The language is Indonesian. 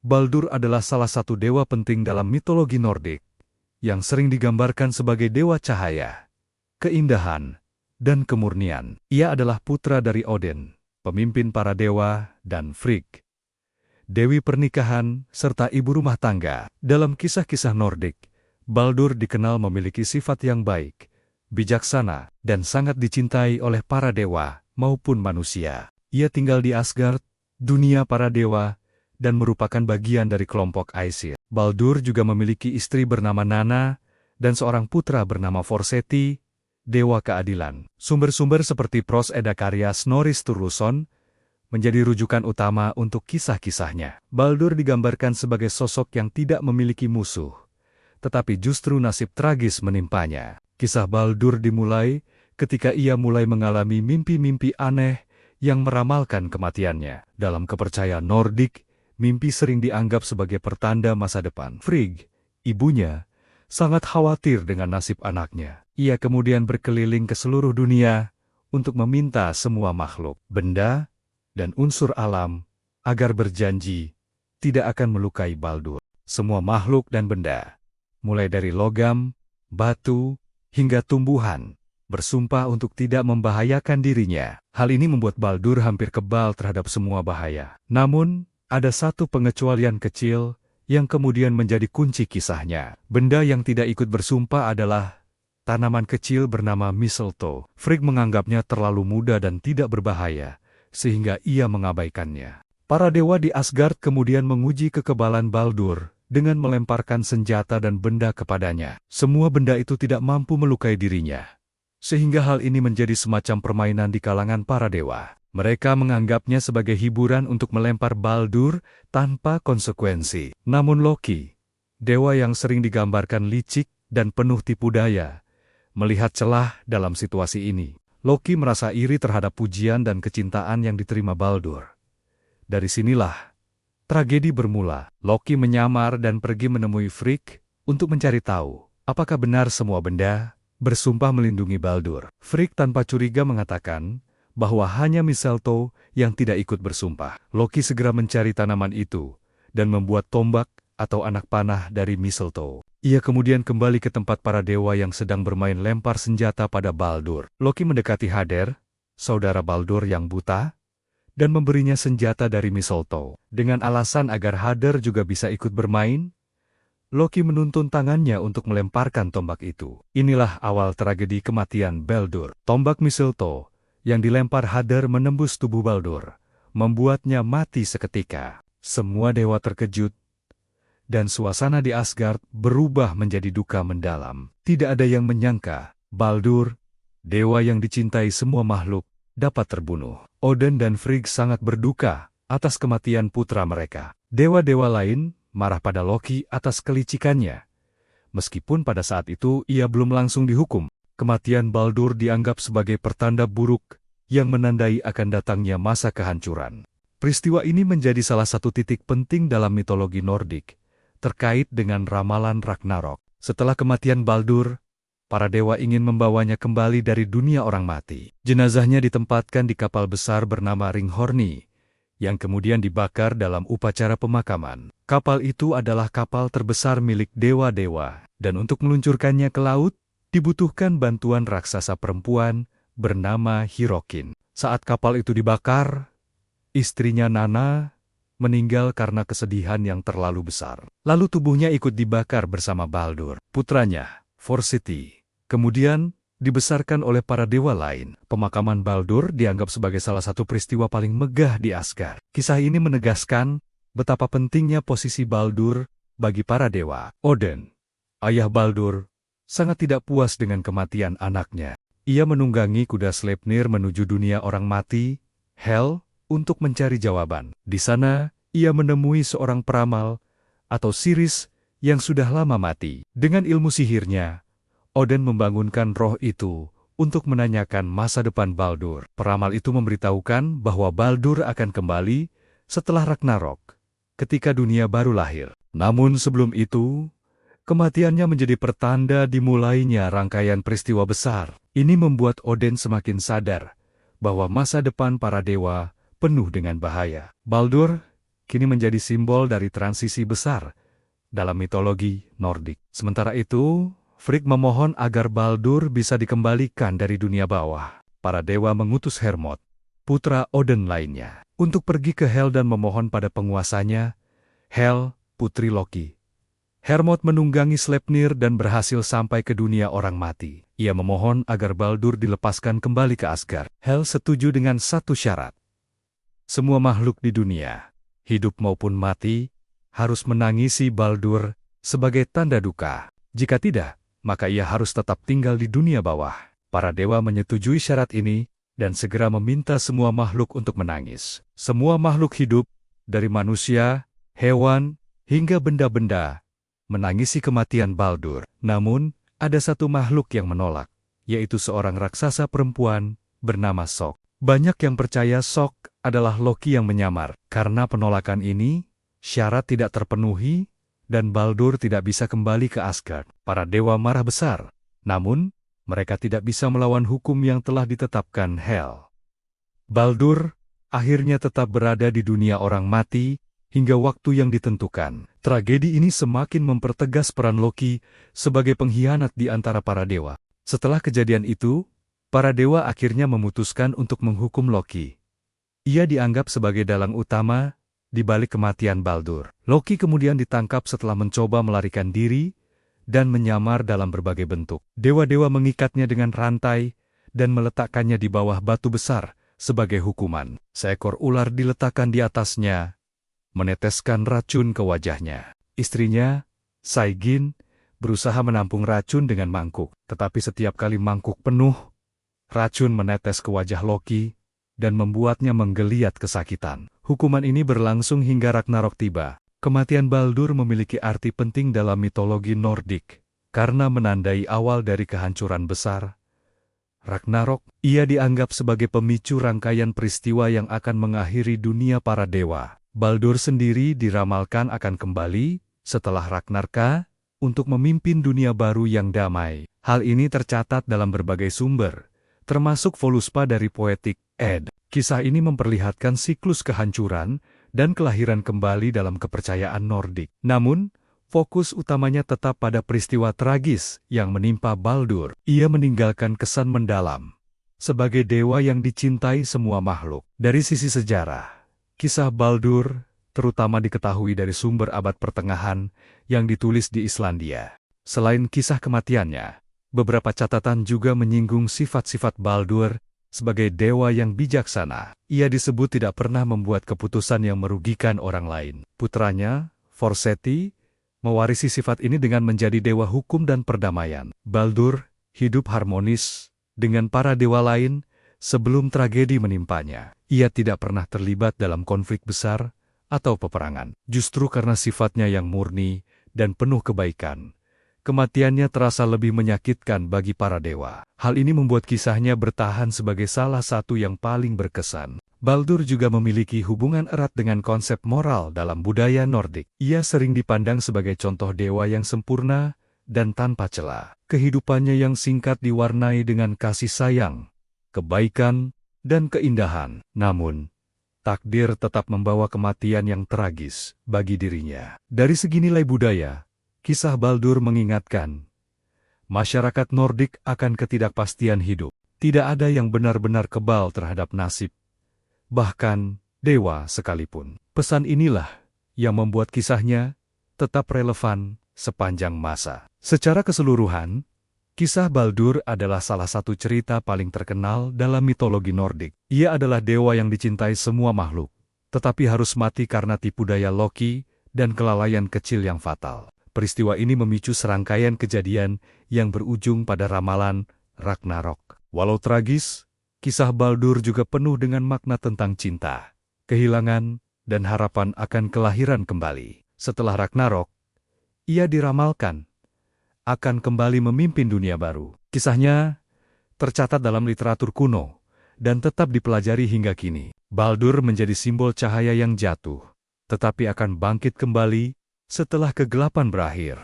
Baldur adalah salah satu dewa penting dalam mitologi Nordik, yang sering digambarkan sebagai dewa cahaya, keindahan, dan kemurnian. Ia adalah putra dari Odin, pemimpin para dewa, dan Frigg, dewi pernikahan, serta ibu rumah tangga. Dalam kisah-kisah Nordik, Baldur dikenal memiliki sifat yang baik, bijaksana, dan sangat dicintai oleh para dewa maupun manusia. Ia tinggal di Asgard, dunia para dewa, dan merupakan bagian dari kelompok Aesir. Baldur juga memiliki istri bernama Nanna, dan seorang putra bernama Forseti, dewa keadilan. Sumber-sumber seperti Pros Edda karya Snorri Sturluson menjadi rujukan utama untuk kisah-kisahnya. Baldur digambarkan sebagai sosok yang tidak memiliki musuh, tetapi justru nasib tragis menimpanya. Kisah Baldur dimulai ketika ia mulai mengalami mimpi-mimpi aneh yang meramalkan kematiannya. Dalam kepercayaan Nordik, mimpi sering dianggap sebagai pertanda masa depan. Frigg, ibunya, sangat khawatir dengan nasib anaknya. Ia kemudian berkeliling ke seluruh dunia untuk meminta semua makhluk, benda, dan unsur alam agar berjanji tidak akan melukai Baldur. Semua makhluk dan benda, mulai dari logam, batu, hingga tumbuhan, bersumpah untuk tidak membahayakan dirinya. Hal ini membuat Baldur hampir kebal terhadap semua bahaya. Namun, ada satu pengecualian kecil yang kemudian menjadi kunci kisahnya. Benda yang tidak ikut bersumpah adalah tanaman kecil bernama mistletoe. Frigg menganggapnya terlalu muda dan tidak berbahaya, sehingga ia mengabaikannya. Para dewa di Asgard kemudian menguji kekebalan Baldur dengan melemparkan senjata dan benda kepadanya. Semua benda itu tidak mampu melukai dirinya, sehingga hal ini menjadi semacam permainan di kalangan para dewa. Mereka menganggapnya sebagai hiburan untuk melempar Baldur tanpa konsekuensi. Namun Loki, dewa yang sering digambarkan licik dan penuh tipu daya, melihat celah dalam situasi ini. Loki merasa iri terhadap pujian dan kecintaan yang diterima Baldur. Dari sinilah tragedi bermula. Loki menyamar dan pergi menemui Frigg untuk mencari tahu apakah benar semua benda bersumpah melindungi Baldur. Frigg tanpa curiga mengatakan bahwa hanya mistletoe yang tidak ikut bersumpah. Loki segera mencari tanaman itu dan membuat tombak atau anak panah dari mistletoe. Ia kemudian kembali ke tempat para dewa yang sedang bermain lempar senjata pada Baldur. Loki mendekati Hader, saudara Baldur yang buta, dan memberinya senjata dari mistletoe. Dengan alasan agar Hader juga bisa ikut bermain, Loki menuntun tangannya untuk melemparkan tombak itu. Inilah awal tragedi kematian Baldur. Tombak mistletoe yang dilempar Hader menembus tubuh Baldur, membuatnya mati seketika. Semua dewa terkejut, dan suasana di Asgard berubah menjadi duka mendalam. Tidak ada yang menyangka Baldur, dewa yang dicintai semua makhluk, dapat terbunuh. Odin dan Frigg sangat berduka atas kematian putra mereka. Dewa-dewa lain marah pada Loki atas kelicikannya. Meskipun pada saat itu ia belum langsung dihukum, kematian Baldur dianggap sebagai pertanda buruk yang menandai akan datangnya masa kehancuran. Peristiwa ini menjadi salah satu titik penting dalam mitologi Nordik, terkait dengan ramalan Ragnarok. Setelah kematian Baldur, para dewa ingin membawanya kembali dari dunia orang mati. Jenazahnya ditempatkan di kapal besar bernama Ringhorni, yang kemudian dibakar dalam upacara pemakaman. Kapal itu adalah kapal terbesar milik dewa-dewa, dan untuk meluncurkannya ke laut, dibutuhkan bantuan raksasa perempuan bernama Hirokin. Saat kapal itu dibakar, istrinya Nanna meninggal karena kesedihan yang terlalu besar. Lalu tubuhnya ikut dibakar bersama Baldur. Putranya, Forseti, kemudian dibesarkan oleh para dewa lain. Pemakaman Baldur dianggap sebagai salah satu peristiwa paling megah di Asgard. Kisah ini menegaskan betapa pentingnya posisi Baldur bagi para dewa. Odin, ayah Baldur, sangat tidak puas dengan kematian anaknya. Ia menunggangi kuda Sleipnir menuju dunia orang mati, Hel, untuk mencari jawaban. Di sana, ia menemui seorang peramal, atau Siris, yang sudah lama mati. Dengan ilmu sihirnya, Odin membangunkan roh itu untuk menanyakan masa depan Baldur. Peramal itu memberitahukan bahwa Baldur akan kembali setelah Ragnarok, ketika dunia baru lahir. Namun sebelum itu, kematiannya menjadi pertanda dimulainya rangkaian peristiwa besar. Ini membuat Odin semakin sadar bahwa masa depan para dewa penuh dengan bahaya. Baldur, kini menjadi simbol dari transisi besar dalam mitologi Nordik. Sementara itu, Frigg memohon agar Baldur bisa dikembalikan dari dunia bawah. Para dewa mengutus Hermod, putra Odin lainnya, untuk pergi ke Hel dan memohon pada penguasanya, Hel, putri Loki. Hermod menunggangi Sleipnir dan berhasil sampai ke dunia orang mati. Ia memohon agar Baldur dilepaskan kembali ke Asgard. Hel setuju dengan satu syarat. Semua makhluk di dunia, hidup maupun mati, harus menangisi Baldur sebagai tanda duka. Jika tidak, maka ia harus tetap tinggal di dunia bawah. Para dewa menyetujui syarat ini dan segera meminta semua makhluk untuk menangis. Semua makhluk hidup, dari manusia, hewan, hingga benda-benda, menangisi kematian Baldur. Namun, ada satu makhluk yang menolak, yaitu seorang raksasa perempuan bernama Sok. Banyak yang percaya Sok adalah Loki yang menyamar. Karena penolakan ini, syarat tidak terpenuhi, dan Baldur tidak bisa kembali ke Asgard. Para dewa marah besar. Namun, mereka tidak bisa melawan hukum yang telah ditetapkan Hel. Baldur akhirnya tetap berada di dunia orang mati hingga waktu yang ditentukan. Tragedi ini semakin mempertegas peran Loki sebagai pengkhianat di antara para dewa. Setelah kejadian itu, para dewa akhirnya memutuskan untuk menghukum Loki. Ia dianggap sebagai dalang utama di balik kematian Baldur. Loki kemudian ditangkap setelah mencoba melarikan diri dan menyamar dalam berbagai bentuk. Dewa-dewa mengikatnya dengan rantai dan meletakkannya di bawah batu besar sebagai hukuman. Seekor ular diletakkan di atasnya, meneteskan racun ke wajahnya. Istrinya, Saigin, berusaha menampung racun dengan mangkuk. Tetapi setiap kali mangkuk penuh, racun menetes ke wajah Loki dan membuatnya menggeliat kesakitan. Hukuman ini berlangsung hingga Ragnarok tiba. Kematian Baldur memiliki arti penting dalam mitologi Nordik, karena menandai awal dari kehancuran besar. Ragnarok, ia dianggap sebagai pemicu rangkaian peristiwa yang akan mengakhiri dunia para dewa. Baldur sendiri diramalkan akan kembali setelah Ragnarka untuk memimpin dunia baru yang damai. Hal ini tercatat dalam berbagai sumber, termasuk Voluspa dari Poetic Ed. Kisah ini memperlihatkan siklus kehancuran dan kelahiran kembali dalam kepercayaan Nordik. Namun, fokus utamanya tetap pada peristiwa tragis yang menimpa Baldur. Ia meninggalkan kesan mendalam sebagai dewa yang dicintai semua makhluk. Dari sisi sejarah, kisah Baldur terutama diketahui dari sumber abad pertengahan yang ditulis di Islandia. Selain kisah kematiannya, beberapa catatan juga menyinggung sifat-sifat Baldur sebagai dewa yang bijaksana. Ia disebut tidak pernah membuat keputusan yang merugikan orang lain. Putranya, Forseti, mewarisi sifat ini dengan menjadi dewa hukum dan perdamaian. Baldur hidup harmonis dengan para dewa lain sebelum tragedi menimpanya. Ia tidak pernah terlibat dalam konflik besar atau peperangan. Justru karena sifatnya yang murni dan penuh kebaikan, kematiannya terasa lebih menyakitkan bagi para dewa. Hal ini membuat kisahnya bertahan sebagai salah satu yang paling berkesan. Baldur juga memiliki hubungan erat dengan konsep moral dalam budaya Nordik. Ia sering dipandang sebagai contoh dewa yang sempurna dan tanpa celah. Kehidupannya yang singkat diwarnai dengan kasih sayang, kebaikan, dan keindahan. Namun, takdir tetap membawa kematian yang tragis bagi dirinya. Dari segi nilai budaya, kisah Baldur mengingatkan masyarakat Nordik akan ketidakpastian hidup. Tidak ada yang benar-benar kebal terhadap nasib, bahkan dewa sekalipun. Pesan inilah yang membuat kisahnya tetap relevan sepanjang masa. Secara keseluruhan, kisah Baldur adalah salah satu cerita paling terkenal dalam mitologi Nordik. Ia adalah dewa yang dicintai semua makhluk, tetapi harus mati karena tipu daya Loki dan kelalaian kecil yang fatal. Peristiwa ini memicu serangkaian kejadian yang berujung pada ramalan Ragnarok. Walau tragis, kisah Baldur juga penuh dengan makna tentang cinta, kehilangan, dan harapan akan kelahiran kembali. Setelah Ragnarok, ia diramalkan akan kembali memimpin dunia baru. Kisahnya tercatat dalam literatur kuno dan tetap dipelajari hingga kini. Baldur menjadi simbol cahaya yang jatuh, tetapi akan bangkit kembali setelah kegelapan berakhir.